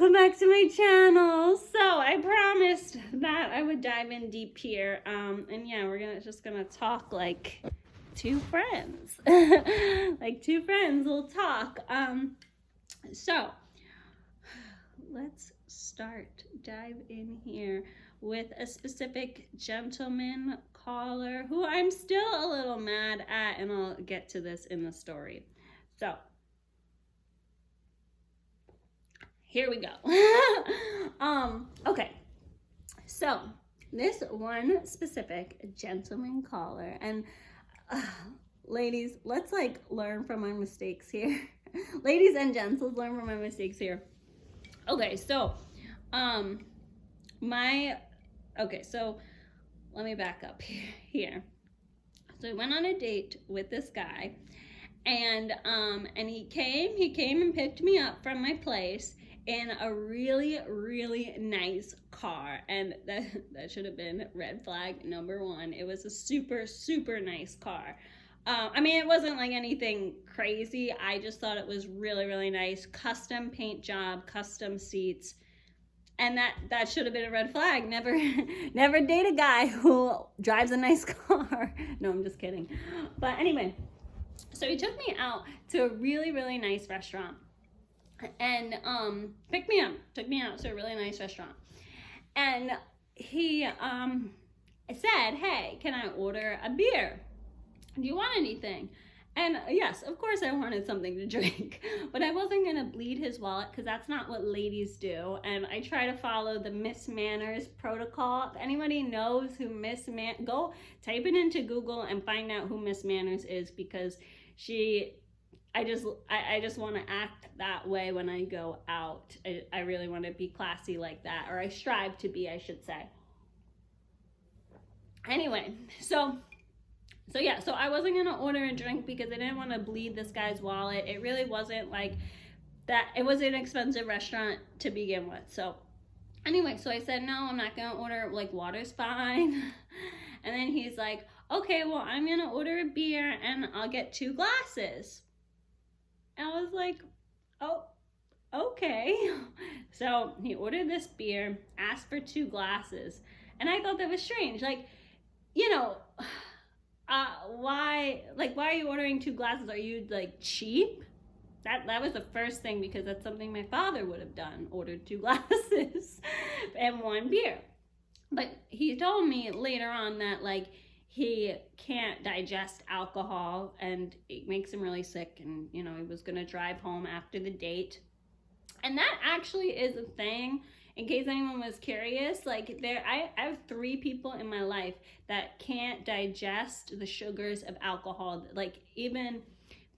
welcome back to my channel. So I promised that I would dive in deep here, and yeah, we're just gonna talk like two friends. Like two friends will talk. So let's dive in here with a specific gentleman caller who I'm still a little mad at, and I'll get to this in the story. So here we go. Okay, so this one specific gentleman caller, and ladies, let's like learn from my mistakes here. Ladies and gents, let's learn from my mistakes here. Okay, so so let me back up here. So I went on a date with this guy, and he came and picked me up from my place in a really, really nice car, and that should have been red flag number one. It was a super, super nice car. I mean, it wasn't like anything crazy. I just thought it was really, really nice. Custom paint job, custom seats. And that should have been a red flag. Never date a guy who drives a nice car. No, I'm just kidding. But anyway, so he took me out to a really, really nice restaurant. And took me out to a really nice restaurant. And he said, "Hey, can I order a beer? Do you want anything?" And yes, of course I wanted something to drink, but I wasn't gonna bleed his wallet because that's not what ladies do. And I try to follow the Miss Manners protocol. If anybody knows who go type it into Google and find out who Miss Manners is, because I just want to act that way when I go out. I really want to be classy like that, or I strive to be, I should say. Anyway, so I wasn't gonna order a drink because I didn't want to bleed this guy's wallet. It really wasn't like that. It was an expensive restaurant to begin with. So anyway, so I said, no, I'm not gonna order, like water's fine. And then he's like, okay, well, I'm gonna order a beer and I'll get 2 glasses. And I was like, oh, okay. So he ordered this beer, asked for 2 glasses. And I thought that was strange. Like, you know, why are you ordering 2 glasses? Are you like cheap? That was the first thing, because that's something my father would have done, ordered 2 glasses and 1 beer. But he told me later on that like he can't digest alcohol and it makes him really sick, and he was gonna drive home after the date. And that actually is a thing. In case anyone was curious, like I have 3 people in my life that can't digest the sugars of alcohol. Like even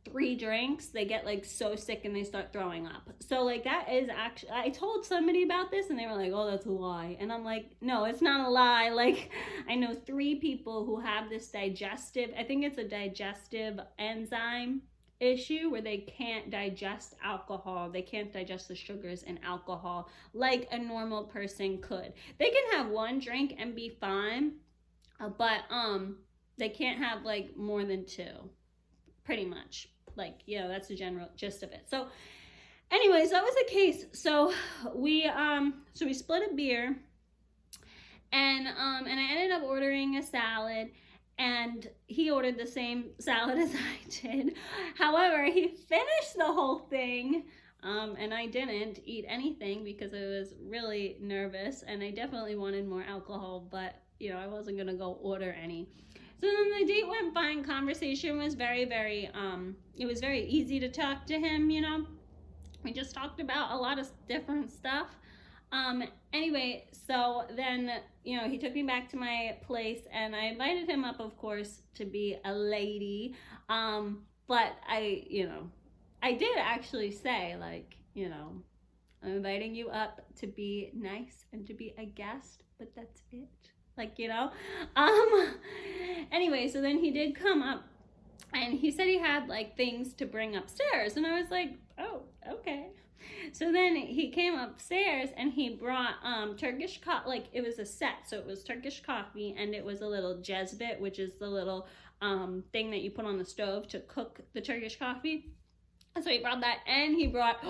3 drinks, they get like so sick and they start throwing up. So like that is actually, I told somebody about this and they were like, oh, that's a lie. And I'm like, no, it's not a lie. Like I know 3 people who have this digestive, I think it's a digestive enzyme issue where they can't digest alcohol. They can't digest the sugars in alcohol like a normal person could. They can have 1 drink and be fine, but they can't have like more than 2, pretty much. Like, that's the general gist of it. So anyways, that was the case. So we split a beer, and I ended up ordering a salad. And he ordered the same salad as I did. However, he finished the whole thing, and I didn't eat anything because I was really nervous, and I definitely wanted more alcohol, but, I wasn't going to go order any. So then the date went fine. Conversation was very, very, it was very easy to talk to him, We just talked about a lot of different stuff. Anyway, so then, he took me back to my place, and I invited him up, of course, to be a lady. But I did actually say, like, I'm inviting you up to be nice and to be a guest, but that's it. Like, anyway, so then he did come up, and he said he had like things to bring upstairs, and I was like, oh, okay. So then he came upstairs and he brought Turkish coffee. Like it was a set, so it was Turkish coffee, and it was a little jezbit, which is the little thing that you put on the stove to cook the Turkish coffee. So he brought that, and he brought,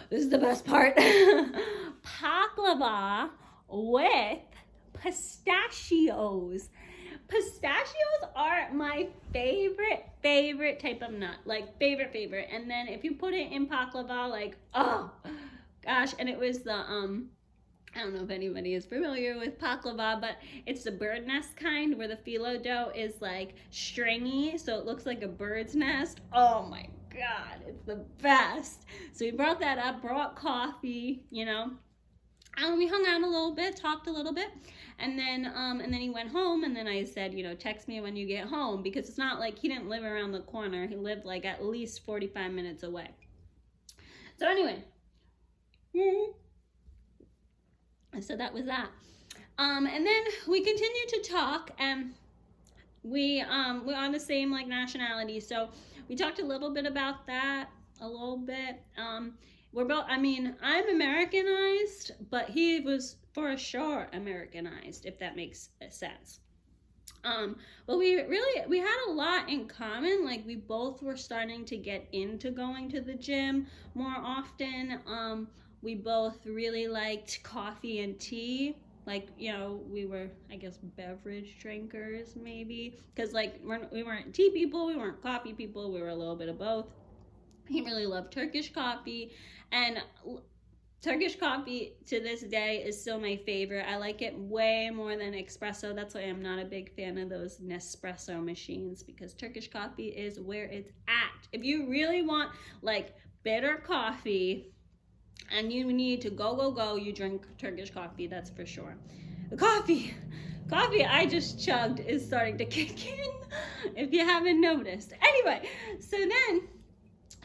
this is the best part, baklava with pistachios. Pistachios are my favorite type of nut, like favorite. And then if you put it in baklava, like, oh gosh, and it was the I don't know if anybody is familiar with baklava, but it's the bird nest kind where the phyllo dough is like stringy, so it looks like a bird's nest. Oh my God, it's the best. So we brought that up, brought coffee, you know. And we hung out a little bit, talked a little bit, and then he went home. And then I said, you know, text me when you get home, because it's not like he didn't live around the corner. He lived like at least 45 minutes away. So anyway, so that was that. And then we continued to talk, and we're on the same like nationality. So we talked a little bit about that, a little bit. We're both, I mean, I'm Americanized, but he was for sure Americanized, if that makes sense. But we had a lot in common. Like, we both were starting to get into going to the gym more often. We both really liked coffee and tea. Like, you know, we were, I guess, beverage drinkers maybe, because like we weren't tea people, we weren't coffee people, we were a little bit of both. He really loved Turkish coffee, and Turkish coffee to this day is still my favorite. I like it way more than espresso. That's why I'm not a big fan of those Nespresso machines, because Turkish coffee is where it's at. If you really want like bitter coffee and you need to go, you drink Turkish coffee, that's for sure. The coffee I just chugged is starting to kick in, if you haven't noticed. Anyway,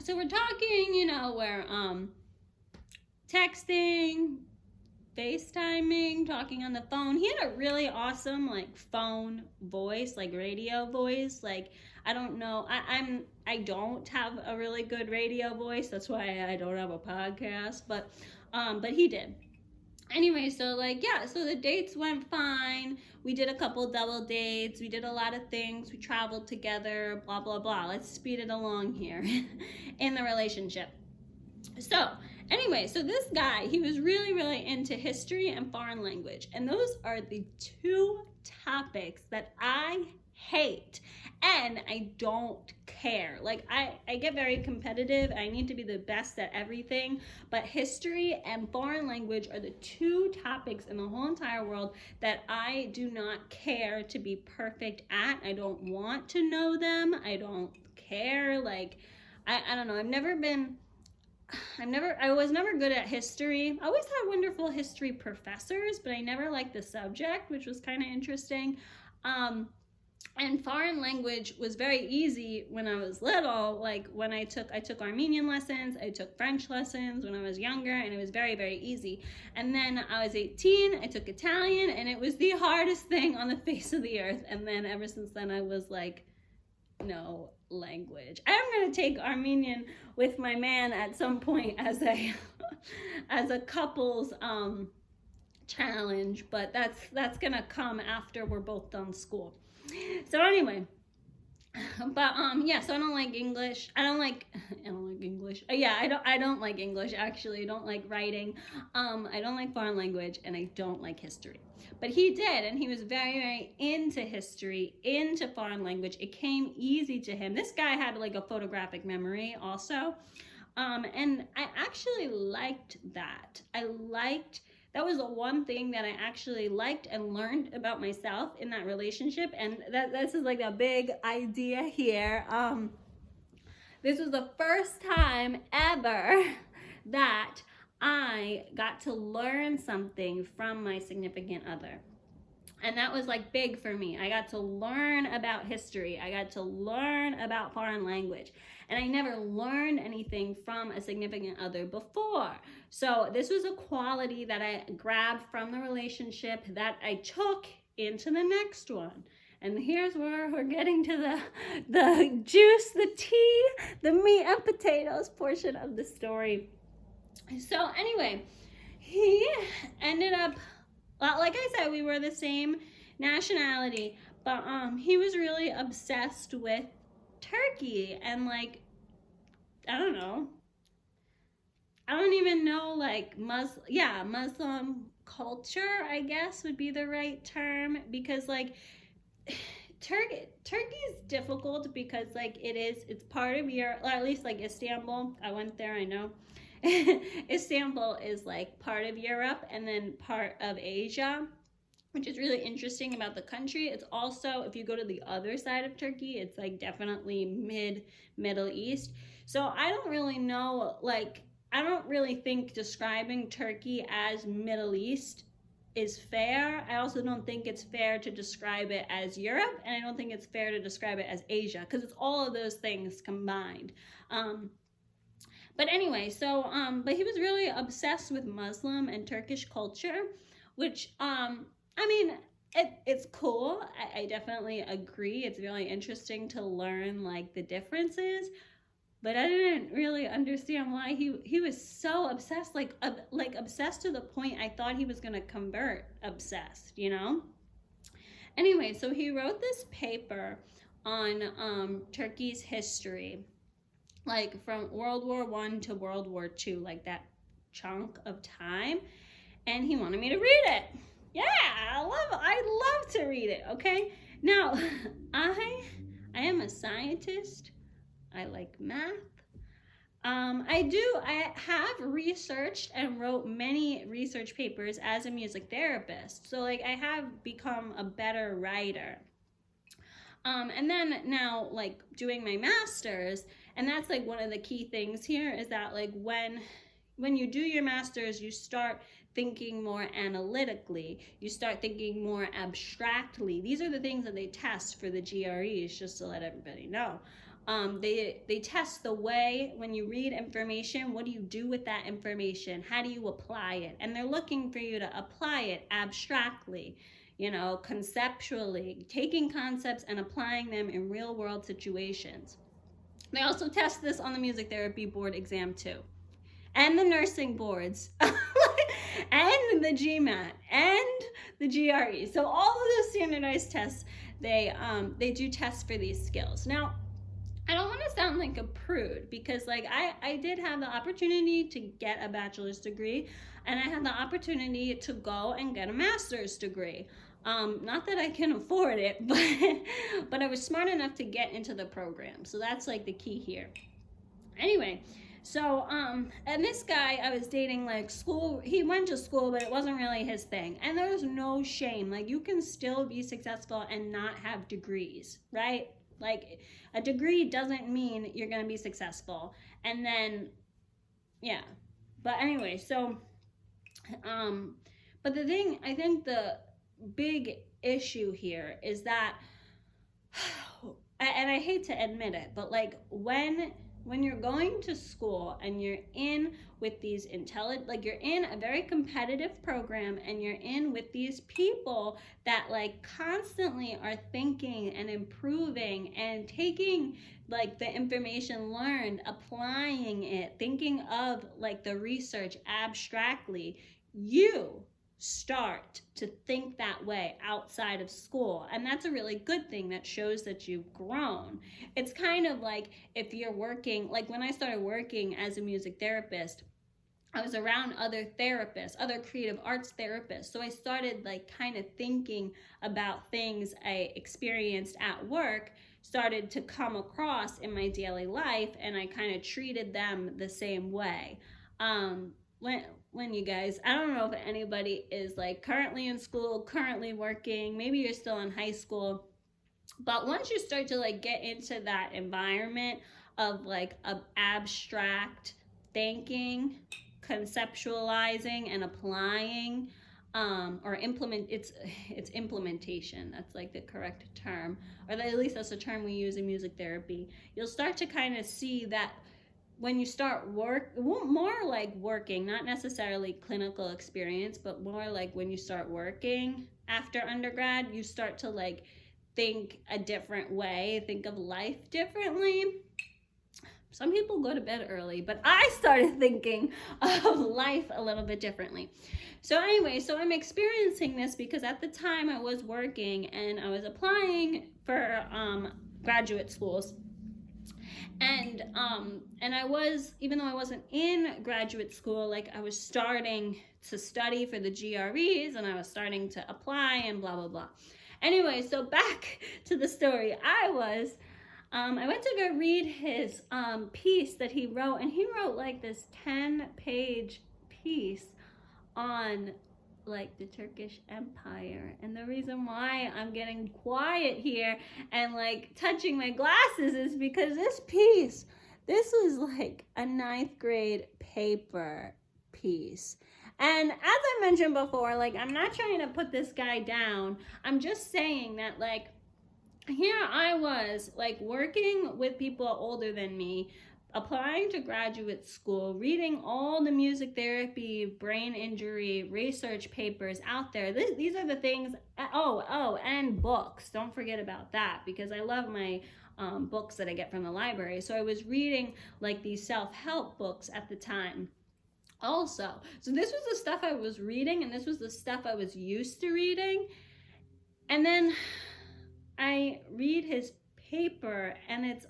so we're talking, you know, we're texting, FaceTiming, talking on the phone. He had a really awesome like phone voice, like radio voice. Like, I don't know, I don't have a really good radio voice. That's why I don't have a podcast, but he did. Anyway, so like, yeah, so the dates went fine. We did a couple double dates. We did a lot of things. We traveled together, blah, blah, blah. Let's speed it along here in the relationship. So anyway, so this guy, he was really into history and foreign language. And those are the two topics that I hate, and I don't care. Like, I get very competitive. I need to be the best at everything, but history and foreign language are the two topics in the whole entire world that I do not care to be perfect at. I don't want to know them. I don't care. Like, I don't know. I was never good at history. I always had wonderful history professors, but I never liked the subject, which was kind of interesting. And foreign language was very easy when I was little. Like, when I took Armenian lessons, I took French lessons when I was younger, and it was very easy. And then I was 18, I took Italian, and it was the hardest thing on the face of the earth. And then ever since then, I was like, no language. I'm gonna take Armenian with my man at some point as a couples challenge, but that's gonna come after we're both done school. So anyway, but yeah, so I don't like English. I don't like English. Yeah, I don't like English, actually. I don't like writing. I don't like foreign language, and I don't like history. But he did, and he was very into history, into foreign language. It came easy to him. This guy had like a photographic memory also. And I actually liked that. That was the one thing that I actually liked and learned about myself in that relationship. And this is like a big idea here. This was the first time ever that I got to learn something from my significant other. And that was like big for me. I got to learn about history. I got to learn about foreign language. And I never learned anything from a significant other before. So this was a quality that I grabbed from the relationship that I took into the next one. And here's where we're getting to the juice, the tea, the meat and potatoes portion of the story. So anyway, he ended up, well, like I said, we were the same nationality, but he was really obsessed with Turkey, and like, I don't know. I don't even know, like, Muslim culture, I guess would be the right term, because like Turkey is difficult because like it's part of Europe, or at least like Istanbul. I went there, I know. Istanbul is like part of Europe and then part of Asia, which is really interesting about the country. It's also, if you go to the other side of Turkey, it's like definitely Middle East. So I don't really know, like, I don't really think describing Turkey as Middle East is fair. I also don't think it's fair to describe it as Europe, and I don't think it's fair to describe it as Asia, because it's all of those things combined. But anyway, but he was really obsessed with Muslim and Turkish culture, which, I mean, it's cool. I definitely agree. It's really interesting to learn like the differences, but I didn't really understand why he was so obsessed, like obsessed to the point I thought he was gonna convert obsessed, you know? Anyway, so he wrote this paper on Turkey's history, like from World War I to World War II, like that chunk of time, and he wanted me to read it. Yeah, I love to read it, okay? Now, I am a scientist. I like math. I have researched and wrote many research papers as a music therapist. So like I have become a better writer. And then now like doing my master's, and that's like one of the key things here is that like when you do your master's, you start thinking more analytically. You start thinking more abstractly. These are the things that they test for the GREs, just to let everybody know. They test the way when you read information, what do you do with that information? How do you apply it? And they're looking for you to apply it abstractly, you know, conceptually, taking concepts and applying them in real world situations. They also test this on the music therapy board exam too, and the nursing boards, and the GMAT, and the GRE. So all of those standardized tests, they do test for these skills. Now, I don't want to sound like a prude, because like I did have the opportunity to get a bachelor's degree, and I had the opportunity to go and get a master's degree. Not that I can afford it, but I was smart enough to get into the program. So that's like the key here. Anyway, so and this guy I was dating, like school, he went to school, but it wasn't really his thing. And there's no shame. Like you can still be successful and not have degrees, right? Like a degree doesn't mean you're going to be successful. And then, yeah. But anyway, so, but the thing, I think the big issue here is that, and I hate to admit it, but like when you're going to school and you're in with these like you're in a very competitive program and you're in with these people that like constantly are thinking and improving and taking like the information learned, applying it, thinking of like the research abstractly, you start to think that way outside of school, and that's a really good thing. That shows that you've grown. It's kind of like if you're working, like when I started working as a music therapist, I was around other therapists, other creative arts therapists, so I started like kind of thinking about things I experienced at work started to come across in my daily life, and I kind of treated them the same way. When you guys, I don't know if anybody is like currently in school, currently working, maybe you're still in high school, but once you start to like get into that environment of like abstract thinking, conceptualizing and applying, or it's implementation, that's like the correct term, or at least that's the term we use in music therapy. You'll start to kind of see that when you start more like working, not necessarily clinical experience, but more like when you start working after undergrad, you start to like think a different way, think of life differently. Some people go to bed early, but I started thinking of life a little bit differently. So anyway, so I'm experiencing this because at the time I was working and I was applying for graduate schools. And I was, even though I wasn't in graduate school, like I was starting to study for the GREs and I was starting to apply and blah blah blah. Anyway, so back to the story. I went to go read his piece that he wrote, and he wrote like this 10-page piece on like the Turkish Empire. And the reason why I'm getting quiet here and like touching my glasses is because this was like a 9th grade paper piece. And as I mentioned before, like I'm not trying to put this guy down. I'm just saying that like here I was like working with people older than me, applying to graduate school, reading all the music therapy, brain injury research papers out there. These are the things. And books. Don't forget about that, because I love my books that I get from the library. So I was reading like these self-help books at the time also. So this was the stuff I was reading, and this was the stuff I was used to reading. And then I read his paper, and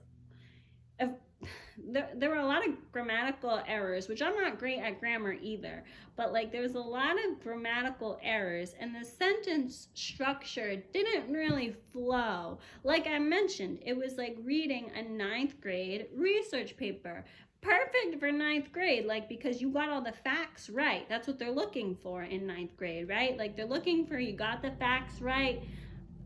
there were a lot of grammatical errors, which I'm not great at grammar either, but like there was a lot of grammatical errors, and the sentence structure didn't really flow. Like I mentioned, it was like reading a 9th grade research paper. Perfect for 9th grade, like, because you got all the facts right. That's what they're looking for in 9th grade, right? Like they're looking for you got the facts right.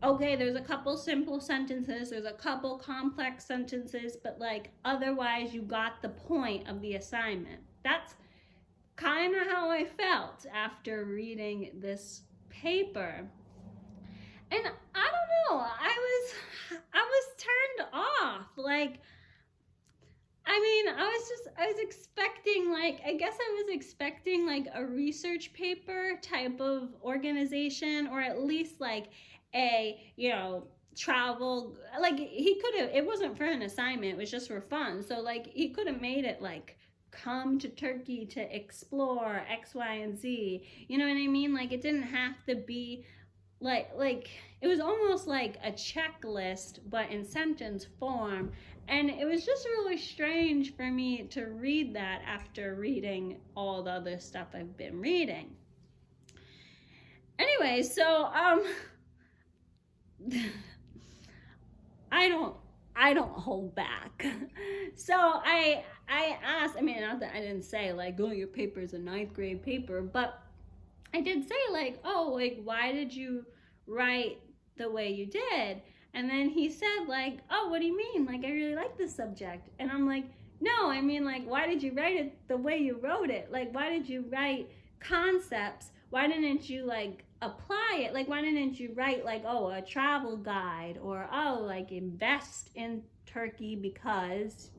Okay, there's a couple simple sentences, there's a couple complex sentences, but like otherwise you got the point of the assignment. That's kind of how I felt after reading this paper. And I don't know, I was turned off. Like, I mean, I was expecting, like, I guess I was expecting like a research paper type of organization, or at least like a, travel, like he could have, it wasn't for an assignment, it was just for fun. So like he could have made it like, come to Turkey to explore X, Y, and Z. You know what I mean? Like it didn't have to be like it was almost like a checklist, but in sentence form. And it was just really strange for me to read that after reading all the other stuff I've been reading. Anyway, so I don't hold back. So I asked, I mean, not that I didn't say like, oh, your paper is a 9th grade paper, but I did say like, oh, like, why did you write the way you did? And then he said like, oh, what do you mean? Like, I really like this subject. And I'm like, no, I mean, like, why did you write it the way you wrote it? Like, why did you write concepts? Why didn't you like apply it? Like, why didn't you write like, oh, a travel guide, or oh, like invest in Turkey because,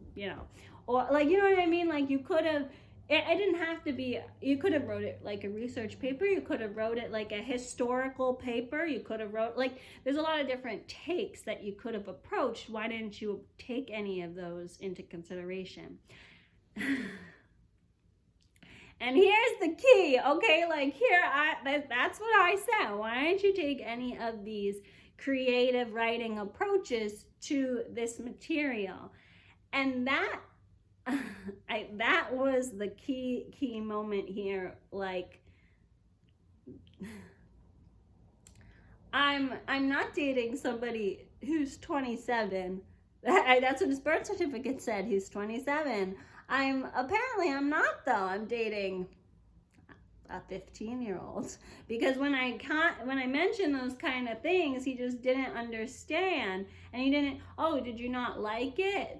or like, you know what I mean? Like you could have, it didn't have to be, you could have wrote it like a research paper, you could have wrote it like a historical paper, you could have wrote, like, there's a lot of different takes that you could have approached. Why didn't you take any of those into consideration? And here's the key, okay? Like that's what I said. Why didn't you take any of these creative writing approaches to this material? And that was the key moment here. Like, I'm not dating somebody who's 27. That's what his birth certificate said. He's 27. I'm not though. I'm dating a 15-year-old, because when I mentioned those kind of things, he just didn't understand, and he didn't. Oh, did you not like it?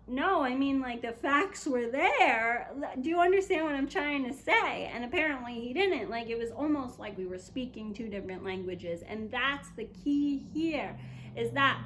No, I mean, like, the facts were there. Do you understand what I'm trying to say? And apparently he didn't. Like, it was almost like we were speaking 2 different languages. And that's the key here, is that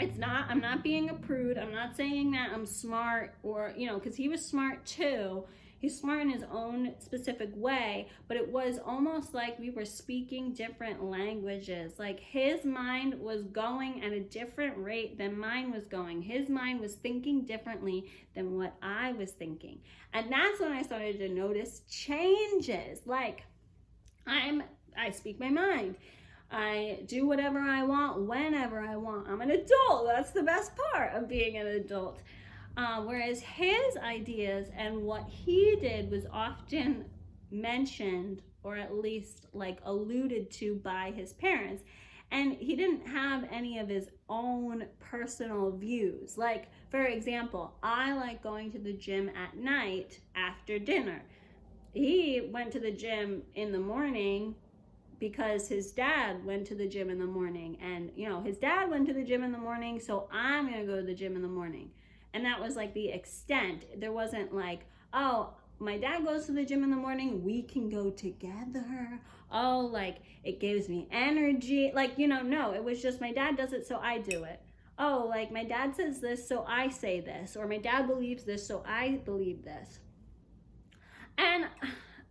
I'm not being a prude. I'm not saying that I'm smart, or, because he was smart too. He's smart in his own specific way, but it was almost like we were speaking different languages. Like, his mind was going at a different rate than mine was going. His mind was thinking differently than what I was thinking. And that's when I started to notice changes. Like, I speak my mind. I do whatever I want, whenever I want. I'm an adult. That's the best part of being an adult. Whereas his ideas and what he did was often mentioned, or at least like alluded to, by his parents. And he didn't have any of his own personal views. Like, for example, I like going to the gym at night after dinner. He went to the gym in the morning because his dad went to the gym in the morning. And, you know, his dad went to the gym in the morning, so I'm going to go to the gym in the morning. And that was like the extent. There wasn't like, oh, my dad goes to the gym in the morning, we can go together. Oh, like it gives me energy. Like, you know, no, it was just my dad does it, so I do it. Oh, like my dad says this, so I say this. Or my dad believes this, so I believe this. And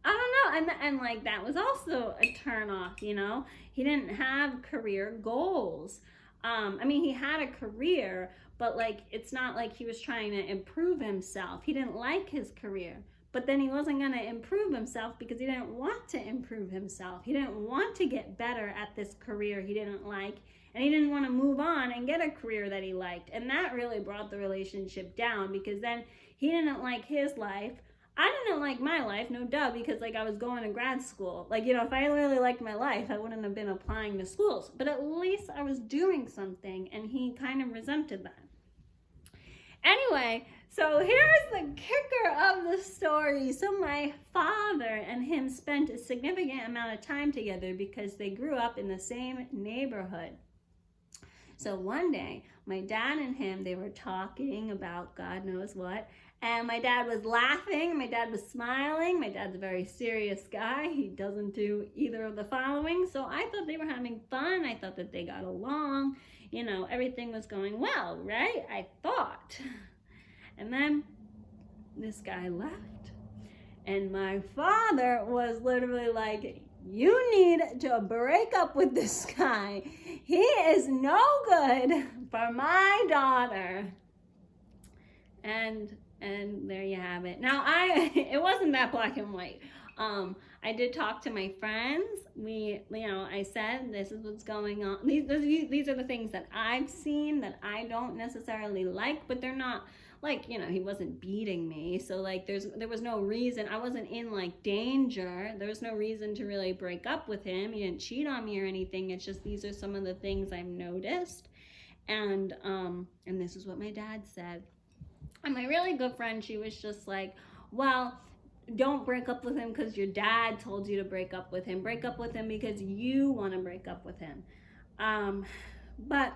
I don't know, and like that was also a turn off, you know. He didn't have career goals. I mean, he had a career, but like it's not like he was trying to improve himself. He didn't like his career, but then he wasn't going to improve himself because he didn't want to improve himself. He didn't want to get better at this career he didn't like, and he didn't want to move on and get a career that he liked. And that really brought the relationship down, because then he didn't like his life. I didn't like my life, no duh, because like I was going to grad school. Like, you know, if I really liked my life, I wouldn't have been applying to schools. But at least I was doing something, and he kind of resented that. Anyway, so here's the kicker of the story. So my father and him spent a significant amount of time together because they grew up in the same neighborhood. So one day, my dad and him, they were talking about God knows what. And my dad was laughing, my dad was smiling. My dad's a very serious guy. He doesn't do either of the following. So I thought they were having fun. I thought that they got along. You know, everything was going well, right? I thought. And then this guy left. And my father was literally like, you need to break up with this guy. He is no good for my daughter. And there you have it. Now, it wasn't that black and white. I did talk to my friends. I said, this is what's going on. These are the things that I've seen that I don't necessarily like, but they're not like, you know, he wasn't beating me. So like, there was no reason. I wasn't in like danger. There was no reason to really break up with him. He didn't cheat on me or anything. It's just, these are some of the things I've noticed. And this is what my dad said. And my really good friend, she was just like, well, don't break up with him because your dad told you to break up with him. Break up with him because you want to break up with him. But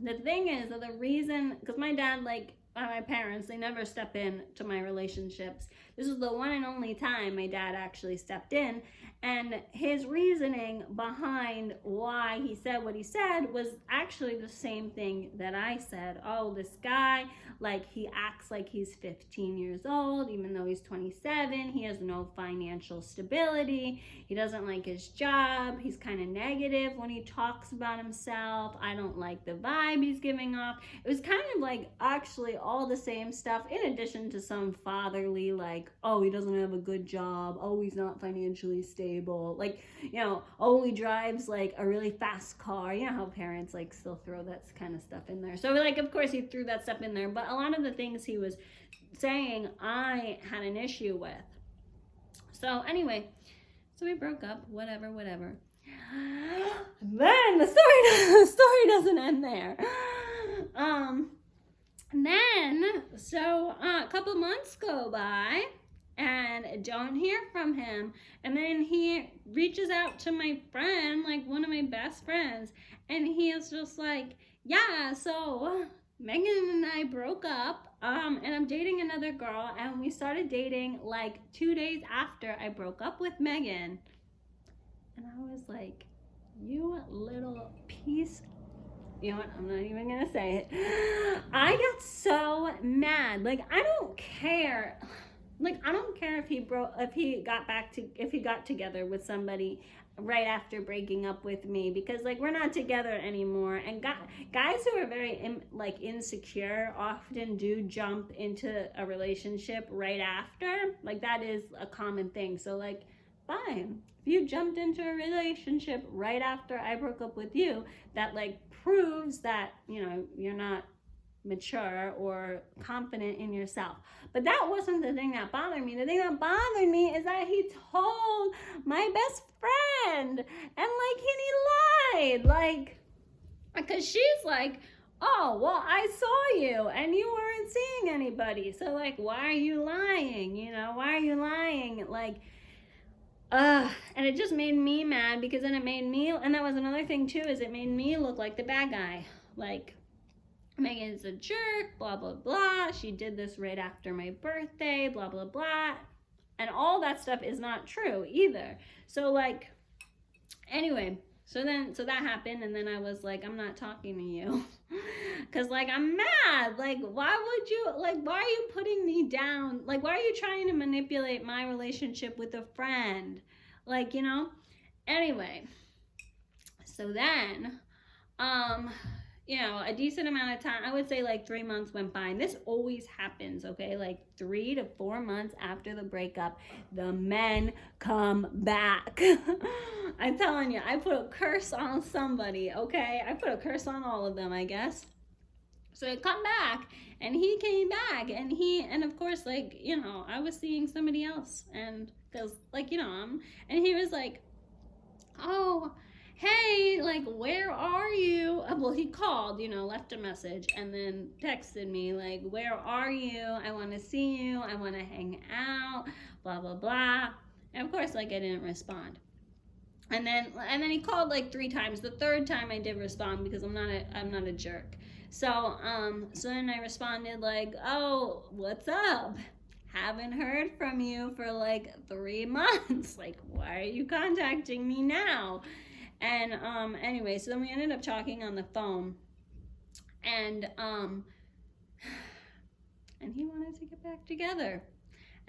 the thing is, the reason, because my dad, like, my parents, they never step in to my relationships. This was the one and only time my dad actually stepped in. And his reasoning behind why he said what he said was actually the same thing that I said. Oh, this guy, like, he acts like he's 15 years old, even though he's 27. He has no financial stability. He doesn't like his job. He's kind of negative when he talks about himself. I don't like the vibe he's giving off. It was kind of like actually all the same stuff, in addition to some fatherly, like, oh, he doesn't have a good job. Oh, he's not financially stable. Like, you know, oh, he drives like a really fast car. You know how parents like still throw that kind of stuff in there. So like, of course he threw that stuff in there, but a lot of the things he was saying I had an issue with. So anyway, so we broke up, whatever. Then the story doesn't end there. So a couple months go by and don't hear from him. And then he reaches out to my friend, like one of my best friends, and he is just like, yeah, so Megan and I broke up, and I'm dating another girl, and we started dating like 2 days after I broke up with Megan. And I was like, you little piece. You know what? I'm not even gonna say it. I got so mad. Like, I don't care. Like, I don't care if he got together with somebody right after breaking up with me, because like, we're not together anymore. And guys who are very insecure often do jump into a relationship right after. Like, that is a common thing. So like, fine. If you jumped into a relationship right after I broke up with you, that like proves that, you know, you're not mature or confident in yourself. But that wasn't the thing that bothered me. The thing that bothered me is that he told my best friend, and like he lied, like, because she's like, oh, well, I saw you and you weren't seeing anybody, so like, why are you lying? You know, why are you lying? Like, and it just made me mad, because then it made me, and that was another thing too, is it made me look like the bad guy. Like, Megan's a jerk, blah, blah, blah. She did this right after my birthday, blah, blah, blah. And all that stuff is not true either. So like, anyway, so that happened, and then I was like, I'm not talking to you. Cause like, I'm mad. Like, why are you putting me down? Like, why are you trying to manipulate my relationship with a friend? Like, you know? Anyway, so then, you know, a decent amount of time, I would say like 3 months went by, and this always happens, okay? Like 3 to 4 months after the breakup, the men come back. I'm telling you, I put a curse on somebody, okay? I put a curse on all of them, I guess. So I come back, and he came back, and of course, like, you know, I was seeing somebody else, and because, like, you know, and he was like, oh, hey, like, where are you? Well, he called, you know, left a message, and then texted me, like, where are you? I want to see you. I want to hang out, blah, blah, blah. And of course, like, I didn't respond. And then he called like 3 times. The 3rd time I did respond, because I'm not a jerk. So then I responded like, oh, what's up? Haven't heard from you for like 3 months. Like, why are you contacting me now? And anyway, so then we ended up talking on the phone, and he wanted to get back together.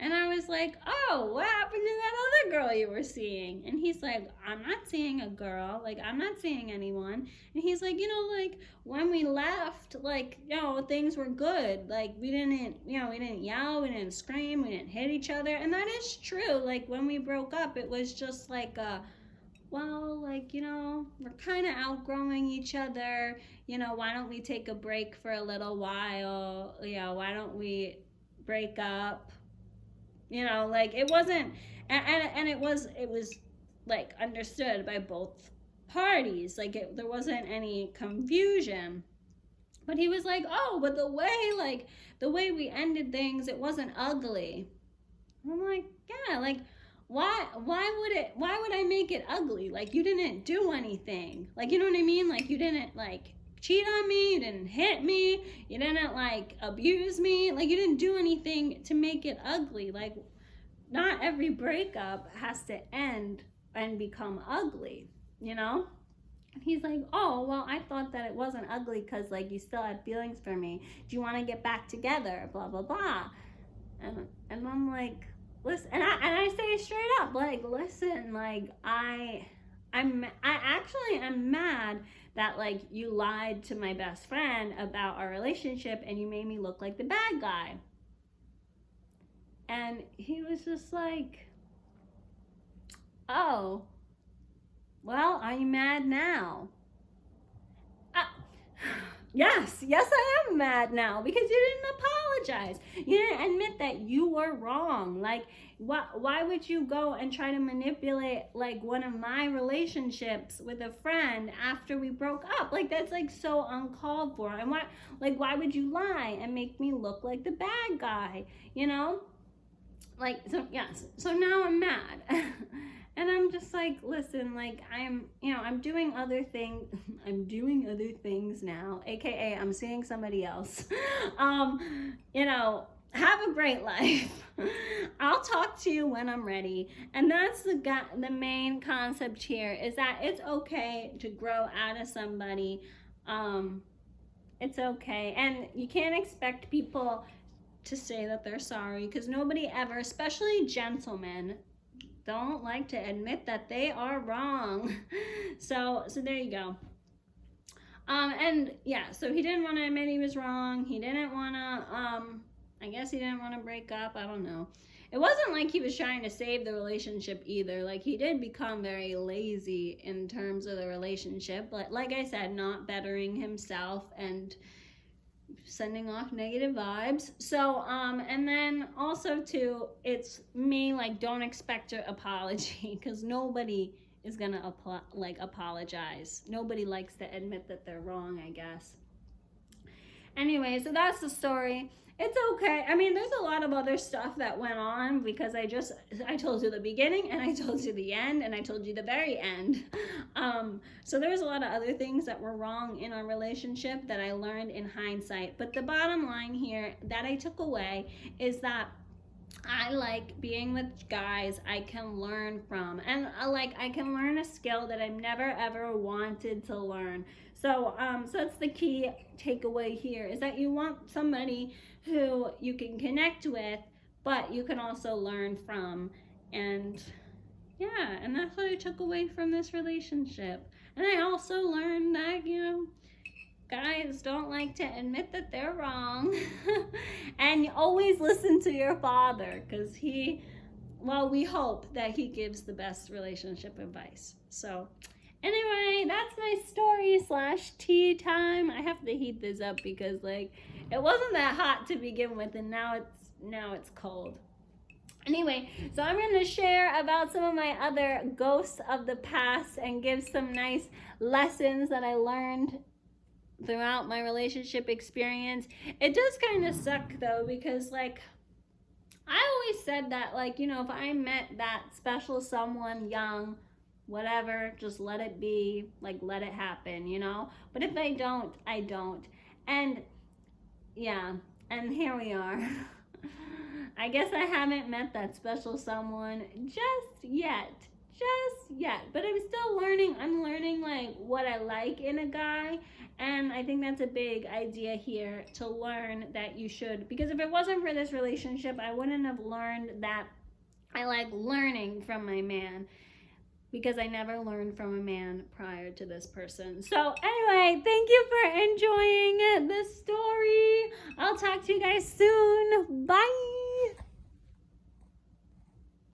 And I was like, oh, what happened to that other girl you were seeing? And he's like, I'm not seeing a girl. Like, I'm not seeing anyone. And he's like, you know, like, when we left, like, you know, things were good. Like, we didn't yell, we didn't scream, we didn't hit each other. And that is true. Like, when we broke up, it was just like, well, like, you know, we're kind of outgrowing each other. You know, why don't we take a break for a little while? You know, why don't we break up? You know, like, it wasn't, and it was like understood by both parties. Like, there wasn't any confusion. But he was like, oh, but the way we ended things, it wasn't ugly. I'm like, yeah, like, why would I make it ugly? Like, you didn't do anything. Like, you know what I mean? Like, you didn't like cheat on me, you didn't hit me, you didn't like abuse me, like, you didn't do anything to make it ugly. Like, not every breakup has to end and become ugly, you know? And he's like, oh, well, I thought that it wasn't ugly because, like, you still had feelings for me. Do you want to get back together? Blah, blah, blah. And I'm like, listen, and I say straight up, like, listen, like, I actually am mad that, like, you lied to my best friend about our relationship and you made me look like the bad guy. And he was just like, oh, well, are you mad now? Yes, I am mad now, because you didn't apologize. You didn't admit that you were wrong. Like, why would you go and try to manipulate, like, one of my relationships with a friend after we broke up? Like, that's, like, so uncalled for. And why would you lie and make me look like the bad guy, you know? Like, so, yes, so now I'm mad. And I'm just like, listen, like, I'm doing other things. I'm doing other things now, aka I'm seeing somebody else. You know, have a great life. I'll talk to you when I'm ready. And that's the main concept here, is that it's okay to grow out of somebody. It's okay. And you can't expect people to say that they're sorry, because nobody ever, especially gentlemen, don't like to admit that they are wrong. So there you go. And yeah, so he didn't want to admit he was wrong. He didn't want to I guess he didn't want to break up. I don't know. It wasn't like he was trying to save the relationship either. Like, he did become very lazy in terms of the relationship, but like I said, not bettering himself and sending off negative vibes. So and then also too, it's me, like, don't expect an apology, because nobody is gonna apologize. Nobody likes to admit that they're wrong, I guess. Anyway, so that's the story. It's okay. I mean, there's a lot of other stuff that went on, because I told you the beginning, and I told you the end, and I told you the very end. So there was a lot of other things that were wrong in our relationship that I learned in hindsight. But the bottom line here that I took away is that I like being with guys I can learn from, and I can learn a skill that I've never ever wanted to learn. So so that's the key takeaway here, is that you want somebody who you can connect with, but you can also learn from. And yeah, and that's what I took away from this relationship. And I also learned that, guys don't like to admit that they're wrong. And you always listen to your father, because we hope that he gives the best relationship advice. So anyway, that's my story / tea time. I have to heat this up because it wasn't that hot to begin with, and now it's cold. Anyway, so I'm going to share about some of my other ghosts of the past and give some nice lessons that I learned throughout my relationship experience. It does kind of suck though, because I always said that if I met that special someone young, whatever, just let it be, let it happen, but if I don't, I don't. And yeah, and here we are. I guess I haven't met that special someone just yet, but I'm still learning. I'm learning what I like in a guy, and I think that's a big idea here, to learn that you should, because if it wasn't for this relationship, I wouldn't have learned that I like learning from my man, because I never learned from a man prior to this person. So anyway, thank you for enjoying this story. I'll talk to you guys soon. Bye.